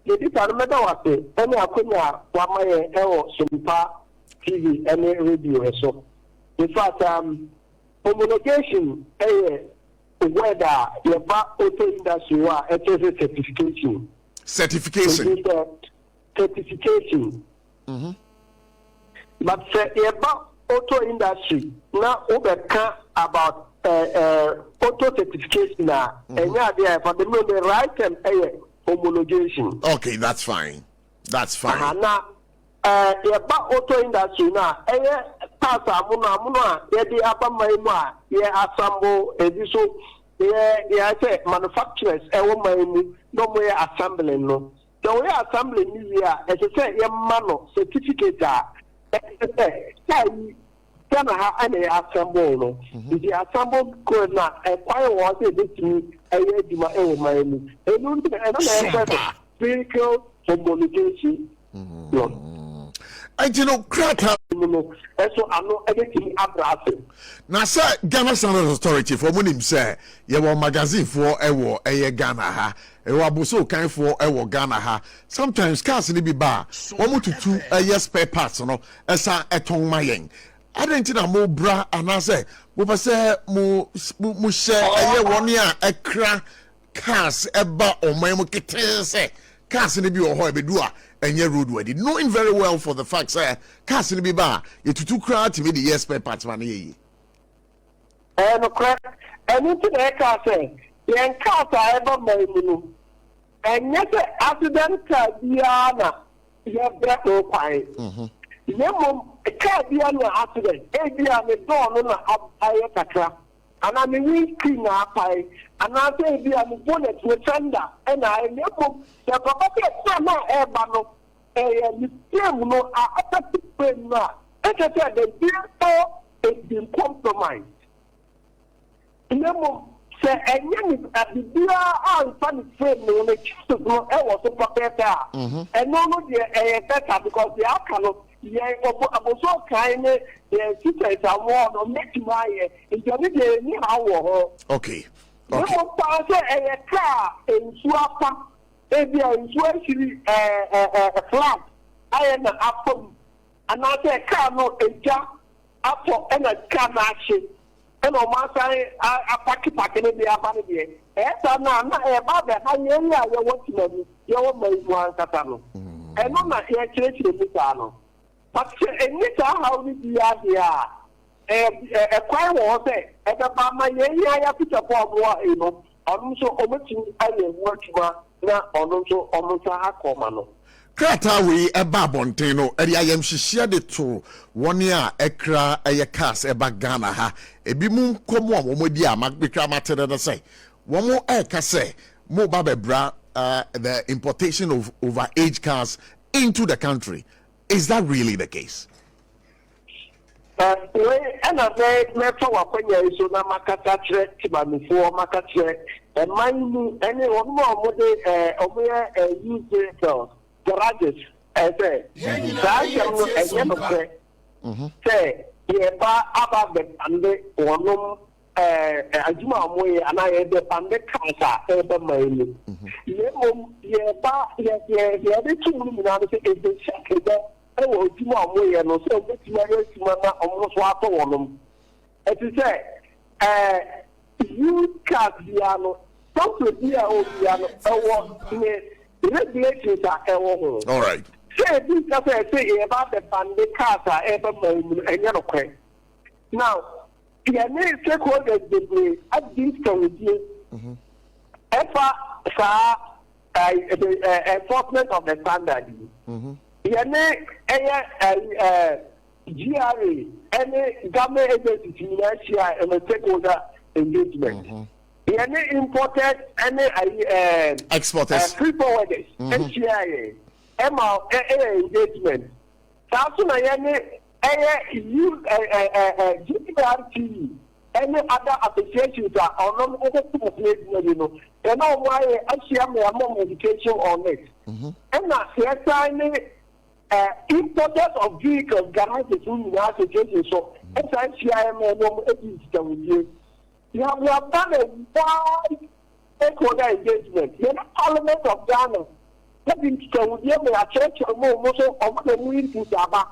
The different matter was any akonya wamaye SOMPA TV any radio so. In fact, homologation whether your auto industry or certification. Certification. Certification. But your auto industry now overcome about auto certification now, and yeah, for the right and homologation. Okay, that's fine. That's fine. Now, your auto industry now, pass amuna, the upper my assemble edition, say manufacturers, no way assembling no. The way assembling here, as I say, your mano certificate. Can I have any assemble? No, if the assemble could not acquire what it is to me, I read my own mind. I don't vehicle homologation. I do not crack up. So I know everything abrasive. Now, sir, Ghana Standard Authority for when him say, you want magazine for a Ghana ha, a wabuso kind for a Ghana ha. Sometimes cars in the bar, 1 to 2 a year spare parts, no, as a tongue maying. I didn't know more bra and I say, but say, mo share a year 1 year a crack cars about or my say, cars in the bio or bedua. And your roadworthy, knowing very well for the fact, sir, casting be bar, you to crowd to be the yes pay parts money. And into the car say, the encounter ever made and yet the accident Diana, you have black or pie. Yemum, a car Diana accident, a Diana door up higher and I'm a wee clean up pie, and I say Diana bonnet with thunder, and I never the property summer air bano, a no after now. As I said, the vehicle has been compromised. Remember, say, and young at the beer are funny frame, no, the chief no ever so protect and no, they're better because they are kind of. Yeah, about so kind of sisters are warned or make my okay. No pass a car in Swapa, maybe a flat. I am an apple, and I say a car no a jump apple and a car machine. And on my side, I pack in the abandoned. Yes, I'm not about that. I want to know your one catano. And I'm not here to the but how we be here? A choir was there. And the Mama, I have put a bomb, also omitting I work now, also almost a common. Kratawi a babonteno, and I am she shared the two 1 year ekra a cast a bagana ha, a bimun come one womodia, Macbika matter that say. One more eka say, more babebra, the importation of overage cars into the country. Is that really the case? And I made Metro when you so now Macatatre, Timamifo, Macatre, and mind any one more over used vehicles, garages, as a say, yeah, about the Pande, or Ajuma Moy, and I had the Pande Casa, ever mainly. Yeah, the 2 minutes is the second. I will do more and also get to almost water on them. As you say, you can't be some to be a piano, regulations are all right. Say this as I say about the Pande Casa ever and yellow quay. Now, the main stakeholders debate at this committee, enforcement of the standard. GRA, any government agency, and a stakeholder engagement. Any imported, any exporters, free forwarders, NCIA, engagement. GRT, any other associations are on them, and know why actually have more education on it. And now, importers of vehicles, garages, associations, so SICIM, we have done a wide stakeholder engagement. The Parliament of Ghana, that is so we have a church or more so of the new Saba.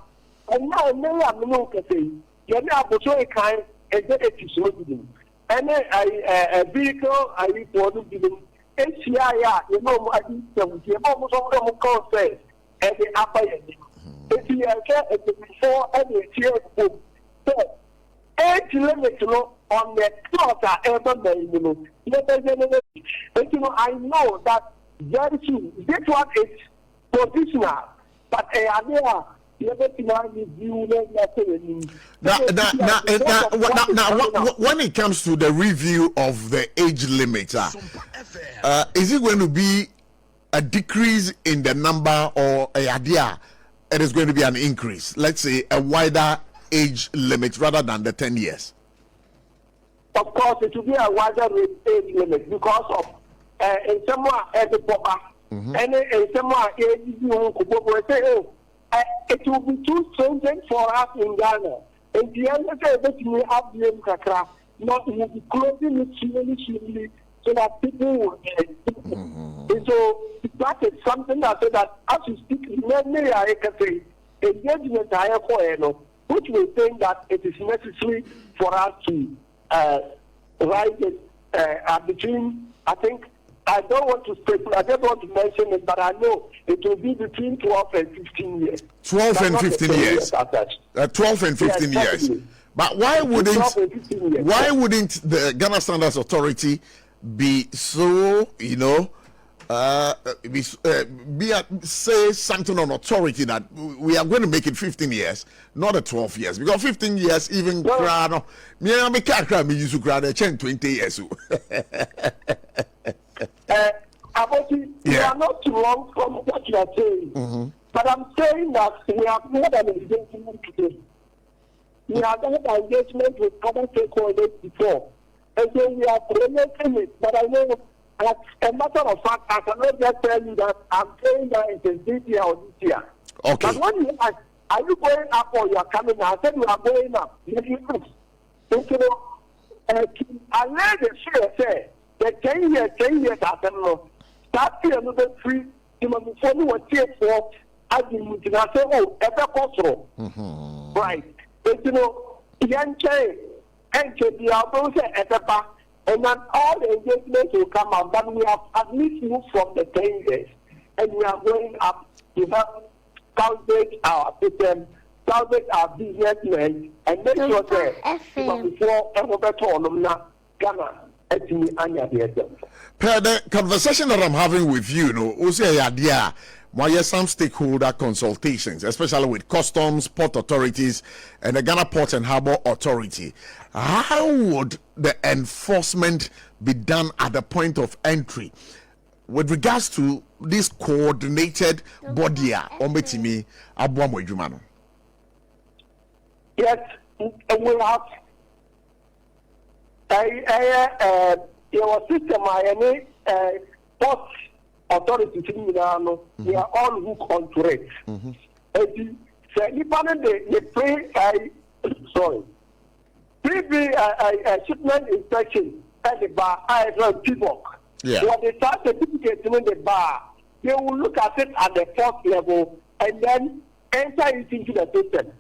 And now many are no cafe. You have a kind of executive. And a vehicle, I report to them. HCI, you know, I think the almost of them conference and the upper end. If you are before every year, so 8 limits on the quarter ever made. I know that very soon this one is positional, but when it comes to the review of the age limit, is it going to be a decrease in the number or a idea? It is going to be an increase. Let's say a wider age limit rather than the 10 years. Of course, it will be a wider age limit because of in some way the papa and in some way it will be too stringent for us in Ghana. And the end of the we have the Kakra, not will be closing it slowly, so that people will and so that is something that said that as you speak, many I can say engagement I have which will think that it is necessary for us to write it between, I think, I don't want to speculate, I don't want to mention it, but I know it will be between 12 and 15 years. 12 and 15 years. 12 and 15 years. But why wouldn't the Ghana Standards Authority be so, say something on authority that we are going to make it 15 years, not a 12 years, because 15 years even me used to grad 20 years. You are not too long from what you are saying, but I'm saying that we have more than engagement today. We have had engagement with other stakeholders before, and so we are promoting it. But I know, as a matter of fact, I cannot just tell you that I'm saying that it is this year or this year. Okay. But when you ask, are you going up or you are coming down? I said you are going up. I let the share say that 10 years after no. That year another 3, you must be for as you say, oh, ever possible. Right. But young change, and the album at the back, and then all the engagements will come out. But we have at least moved from the 10 years, and we are going up to help cultivate our system, cultivate our businessmen, and make sure that before ever told Ghana. Per the conversation that I'm having with you, some stakeholder consultations, especially with customs, port authorities, and the Ghana Port and Harbour Authority. How would the enforcement be done at the point of entry with regards to this coordinated body? Yes, we have. Your system, port authorities, we are all hooked onto it. Shipment inspection at the bar, people. When they start certificate in the bar, they will look at it at the first level and then enter it into the system.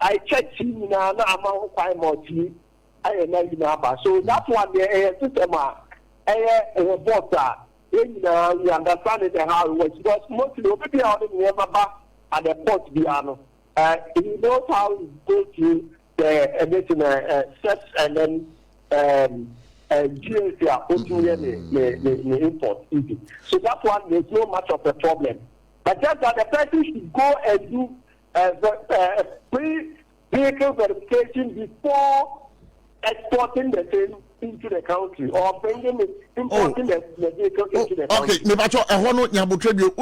I check him now, I'm on 5 more tea. So that's what the system reporter. We understand it and how it works because mostly people are at the port piano. He knows how to go to the steps and then GST are putting the import easy. So that's why there's no much of a problem. But just that the person should go and do pre-vehicle verification before exporting the thing into the country or bringing it, importing the vehicle into the country.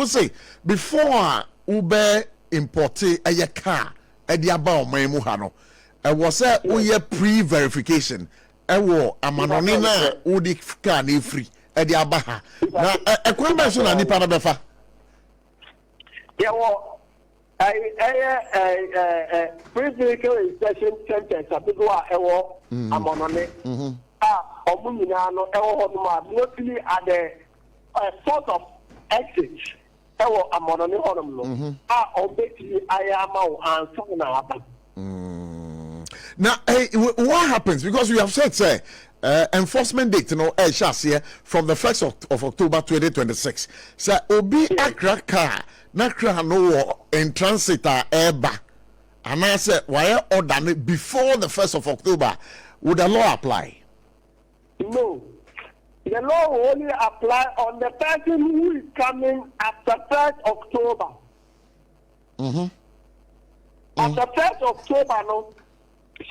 Okay, before Uber imported a car at the about my muhano, was a pre-verification. A war, a manonina, Udi can free at the Abaha. Now, a question on the Parabefa. Yeah, well, pre-vehicle inspection sentence. I think what amonone omunyina mostly at the sort of exit amonone honom obeti ayama and na happen. Now, hey, what happens? Because we have said, say, enforcement date, here from the 1st of October 2026. So, Obi Akra car, Nakra no in transit eba. And I said, why order before the 1st of October? Would the law apply? No. The law will only apply on the person who is coming after 1st October. After 1st October, no.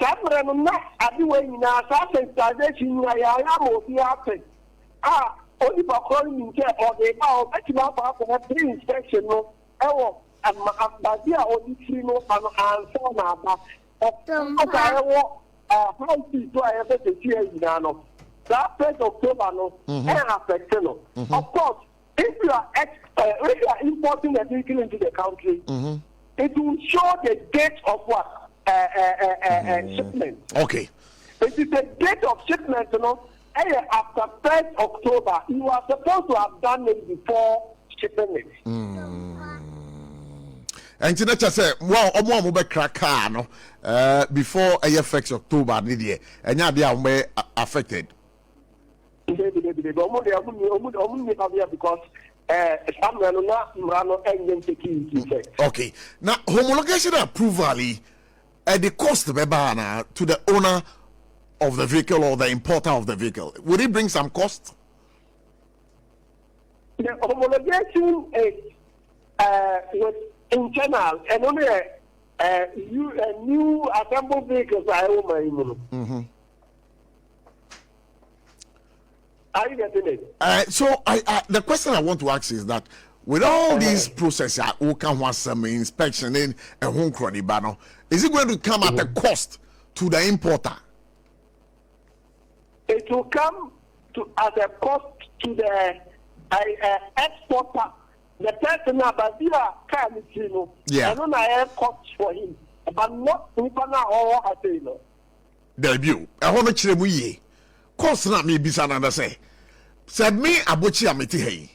Samre no adiwe nyina sa sensation ya ya mo bi happen only for calling me there or they now betima for free inspection no ewo ambadia odi free no answer na ba ewo how to do I ever to see nyina no that 1st October no affect no of course if you are importing a vehicle into the country it will show the date of what shipment. Okay. It is a date of shipment, after 1st October. You are supposed to have done it before shipping it. And to just say, well, I'm going crack no before 1st October, and you be affected. Because okay. Now, homologation approval. The cost to the owner of the vehicle or the importer of the vehicle, would it bring some cost? The homologation is with internal and only new assembled vehicles are Are you getting it? So the question I want to ask is that with all these processes, who can want some inspection in a home crony banner, is it going to come at a cost to the importer? It will come at a cost to the exporter. The person about the yeah. I don't know cost for him, but not all I say no. Debut. I want to check we cost not me bisa na say. Said me abochi ameti hey.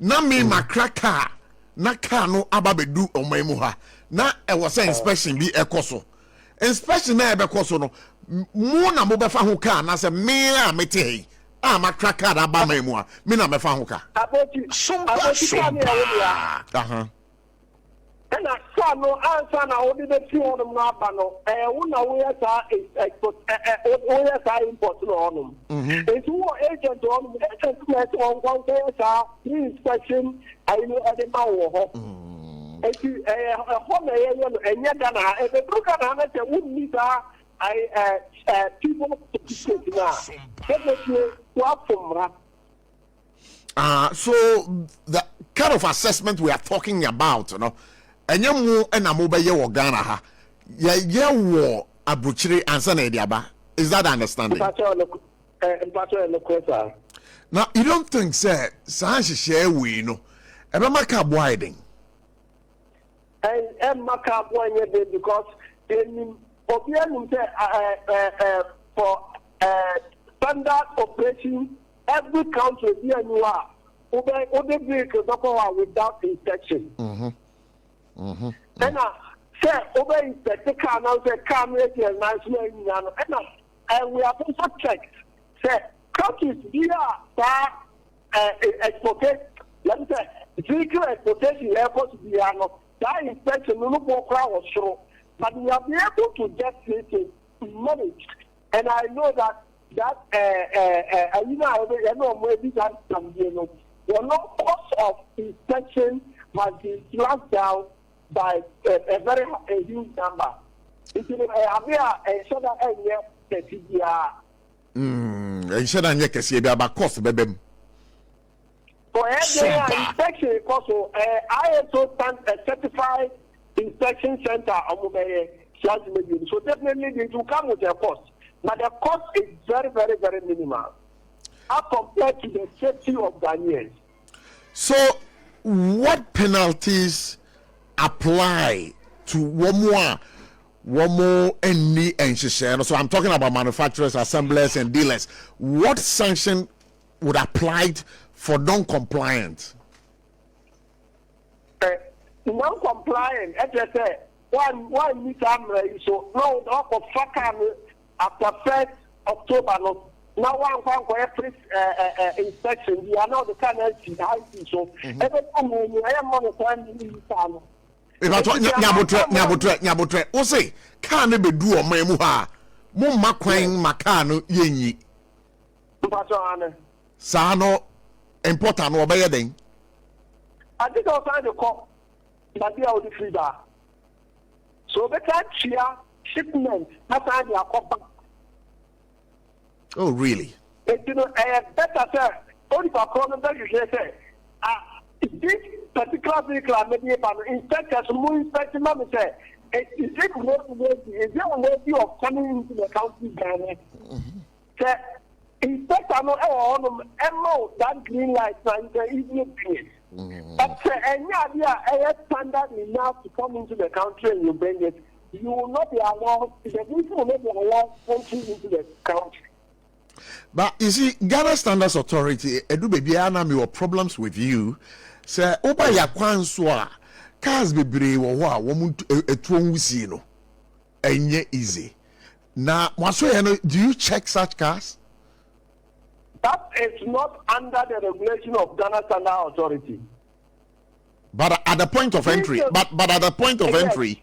Na me makraka na car no ababedu omamu ha na e was inspection bi ekoso inspection na ebekoso no mu na mo befa ho car na se me a meti hey a makraka da ba mamu ha me na mefa ho car SOMPA and I saw no answer now only the 200 no we are import no it's who agent on inspection I know at the mouth it's and yet the program wouldn't need people so the kind of assessment we are talking about, and you move and a mobile ye Ghana ha. Yeah, war abruchiri answer na ediaba. Is that understanding? Now you don't think say Sanshi share we no. Ebe maka widen. And maka widen because in for standard operation every country here you are. Other vehicles without inspection. And say over inspect the car now say car making and we have also checked say countries here exportation let me say vehicle exportation airport be that inspection no more crowd was show but we are able to get it managed and I know that you know maybe that the no cost of inspection must be slashed down by a very huge number. It is a should about cost baby. For every inspection, also ISO certified inspection center so definitely it will come with a cost. But the cost is very, very, very minimal as compared to the safety of Ghanaians. So what penalties apply to one one more any and so I'm talking about manufacturers, assemblers, and dealers. What sanction would apply for non-compliant? Non-compliant, as I say, one meter so no of after 1st October. No, now one for every inspection. We are now the kind of so every time I am monitoring the Nyabotre, o say car ne be do o man mu ha mo makwan maka no yenyi sa no important no obeye den I think I'll find the call but they are the free bar so better chia shipment after they are copper. Oh really? You know, better sir only for problem that you say this particular vehicle maybe inspectors who inspect them say is it worthy of coming into the county Ghana? Say inspector no that green light and the evening place. But any idea standard enough to come into the country and you bring it, you will not be allowed. The people will not be allowed entry into the country. But you see, Ghana Standards Authority, edu baby ana me problems with you. Say oba ya kwanso a cars bebre wo ho a wo mu etuo wusi no. Enye easy. Na waso ye no, do you check such cars? That is not under the regulation of Ghana Standard Authority. But at the point of entry, but at the point of entry.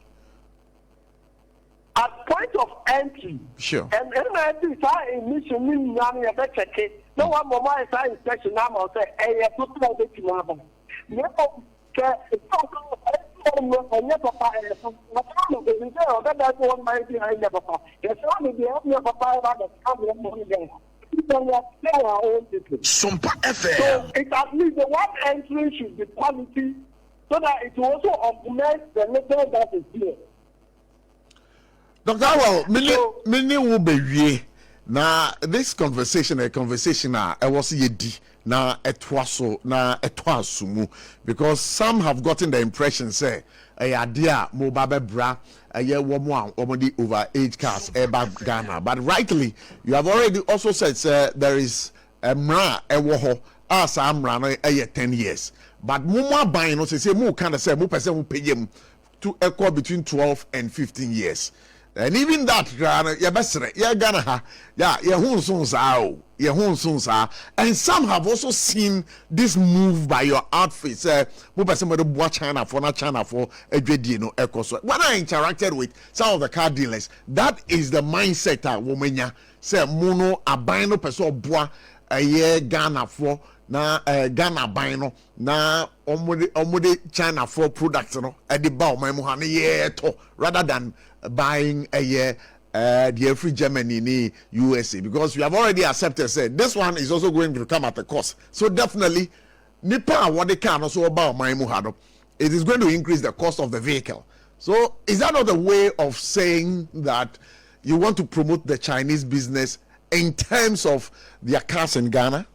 At point of entry, sure. And MIT is emission meaning you better check it. No one more is inspection now or say, hey, I put it to my no, it's not papa, that's one mind behind the papa. There's only the other papa that comes money there. SOMPA FM. So it at least the one entry should be quality so that it will also augment the level that is here. Dr. Well, many will be na this conversation a conversation I was yedi na etwaso na etwasumu because some have gotten the impression say idea mobile bra ye woman omodi over age cars eba Ghana, but rightly you have already also said there is a mra ewo ho as amra no 10 years, but mumu ban no say mu kind of say mu person mu payem to equal between 12 and 15 years. And even that, and some have also seen this move by your outfits. China for not China for a no echo. When I interacted with some of the car dealers, that is the mindset that woman say mono abino person bois a year Ghana for na Ghana bino na omode China for products no at the bow my muhani year to rather than buying a year the free Germany in USA, because we have already accepted said this one is also going to come at a cost. So definitely Nipa what they can also about my muhado, it is going to increase the cost of the vehicle. So is that not a way of saying that you want to promote the Chinese business in terms of their cars in Ghana?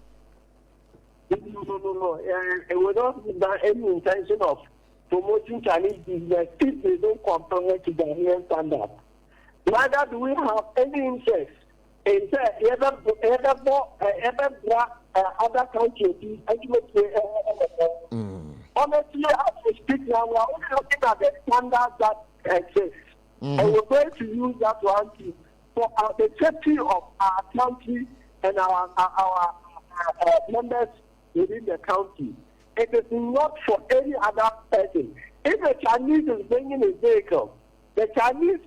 No. We don't have any intention of promoting Chinese business if they don't comply to the Ghanaian standard. Neither do we have any interest in other countries. Honestly, as we speak now, we are only looking at the standards that exist. And we're going to use that one for the safety of our country and our members within the county. It is not for any other person. If the Chinese is bringing a vehicle, the Chinese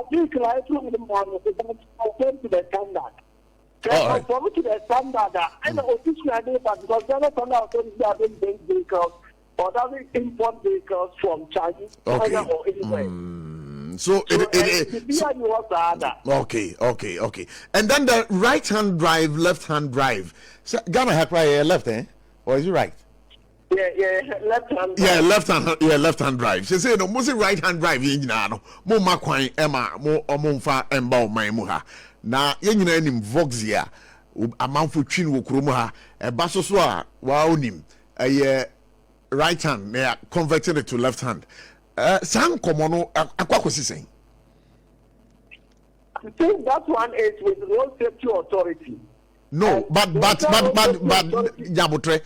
vehicle is conform to the standard. They conform to the standard. And officially, because Ghana Standard Authority doesn't bring vehicles or doesn't import vehicles from Chinese China or anywhere. Okay. And then the right-hand drive, left-hand drive. So Ghana have left, or is it right? Yeah, left-hand. Yeah, left-hand drive. She say no, mostly right-hand drive. No, mo makwan ema mo omonfa emba oman ha. Na yenyina enim Voxia, amanfo twin wo kromo ha. Eba so a wa onim. Right hand, they are converted it to left hand. San komono akwakosi sen. I think that one is with the road safety authority. No, but Jabotre,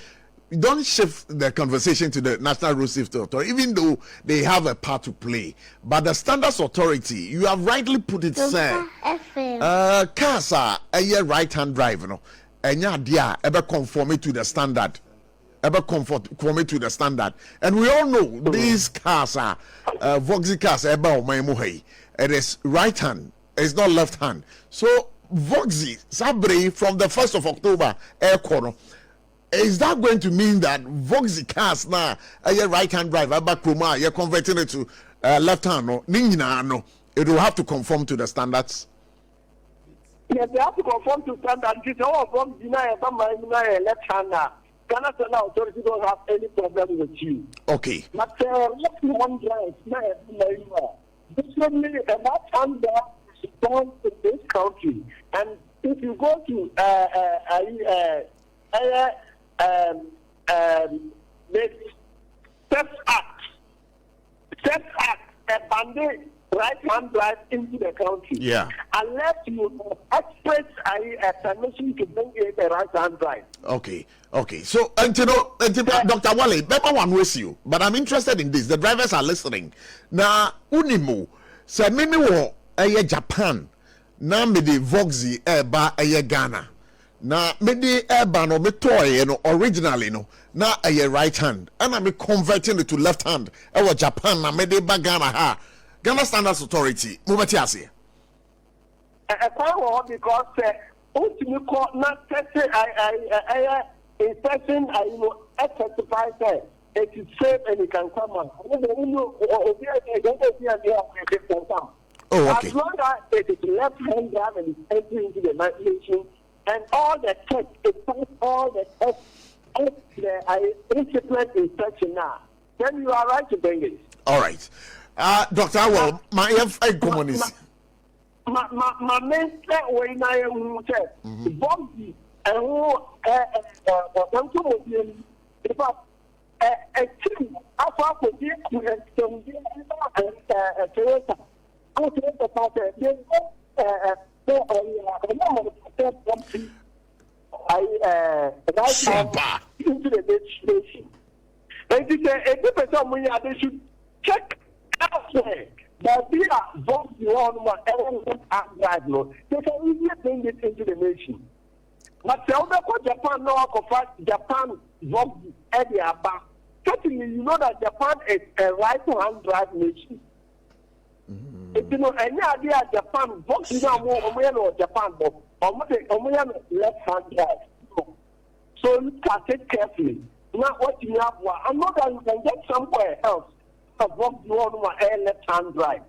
don't shift the conversation to the National Road Safety Authority, even though they have a part to play. But the Standards Authority, you have rightly put it, sir. Cars are a right-hand drive, you know, and yeah, ever conform to the standard. Conform to the standard. And we all know these cars are Voxy cars, it is right hand, it's not left hand. So Voxy Sabre from the 1st of October, air corner. Is that going to mean that Voxy cars now a right hand drive, you're converting it to left hand? No, it will have to conform to the standards. Yes, they have to conform to standards. It's all Voxy left hand. Ghana National Authority don't have any problem with you. Okay. But left hand drive, this one a left hand drive is born in this country, and if you go to the Step Act, a bandit right-hand drive into the country. Yeah. Unless you express a permission to bring in a right-hand drive. Okay. So, Dr. Wale, better one with you, but I'm interested in this. The drivers are listening. Now, Unimu, say mimi wo Japan, na me de Voxy eba Ghana. Na me de eba no me toy no originally no na right hand, and I'm converting it to left hand. Japan na me de ba Ghana ha. Ghana Standards Authority, mubati ase. Because ultimately not testing inspection certified it is safe and it can come on. Oh, okay. As long as it is left hand drive and it's entering into the nation and all the tests, it passes all the tests, the discipline inspection now, then you are right to bring it. All right. Dr. Awal, my communist. My main way now is Voxy and who if a team after the Toyota, SOMPA into the legislation. And they should check elsewhere. But we are Voxy on drive no. They can easily bring it into the nation. But the other Japan now Japan Voxy area back. Certainly, you know that Japan is a right-hand drive nation. If you know any idea Japan Voxy now more Japan, but left-hand drive. So look at it carefully. Now what you have, I know that you can get somewhere else. Voxy on left-hand drive.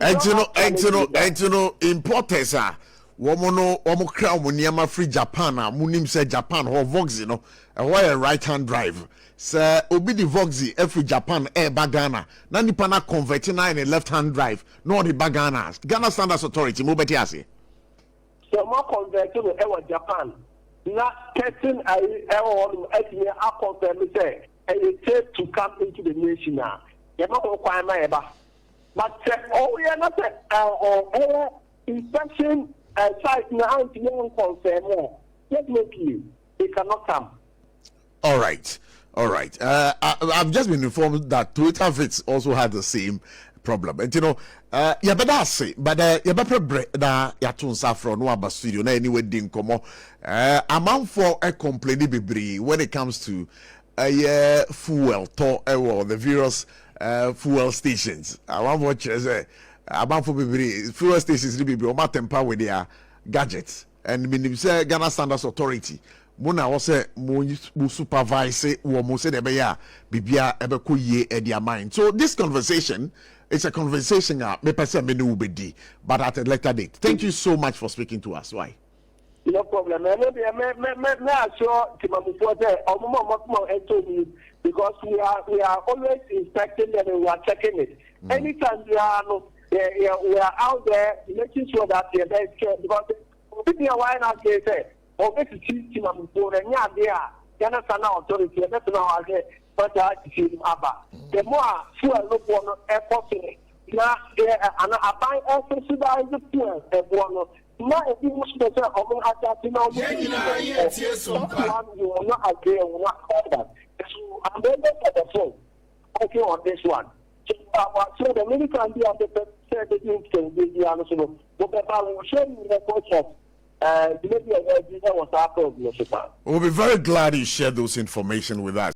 And you know, importers are woman crown when free Japan, munim say Japan or Voxy, no, and why a right-hand drive. Sir, obi the Voxy every Japan Bagana. Nani pana converting in a left-hand drive, nor the Bagana. Ghana Standards Authority, Mubetiasi. So more converting to Japan. Not testing I confirm say and it takes to come into the nation now. You're not requiring my ever. But we are not inspection site now to confirm more. Definitely, it cannot come. All right. I've just been informed that Toyota Vitz also had the same problem. And you know, you better say, but you better break that you tun suffer no aba studio na anyway din komo. Amount for a complaint be when it comes to fuel to the various fuel stations. I want to watch about for fuel stations be o matempa with their gadgets and minim say Ghana Standards Authority muna was say mo supervise wo mo say de be ya bibia ebeko ye e dia mind. So this conversation, it's a conversation me person me no be, but at a later date. Thank you so much for speaking to us. Why? No problem. Me assure because we are always inspecting them and we are checking it. Anytime we are out there making sure that they are very care because people are why not say this is Ghana National Authority, that's now but I see him about. The more fuel look one airport now, and I buy every subsidized fuel and one. Now, if you wish to say, I'm going to have to know, you will not agree and will not call that. So I'm going to get the phone. Okay, on this one. So the many can be on the third thing, the answer. But I will show you the coach. We'll be very glad you shared those information with us.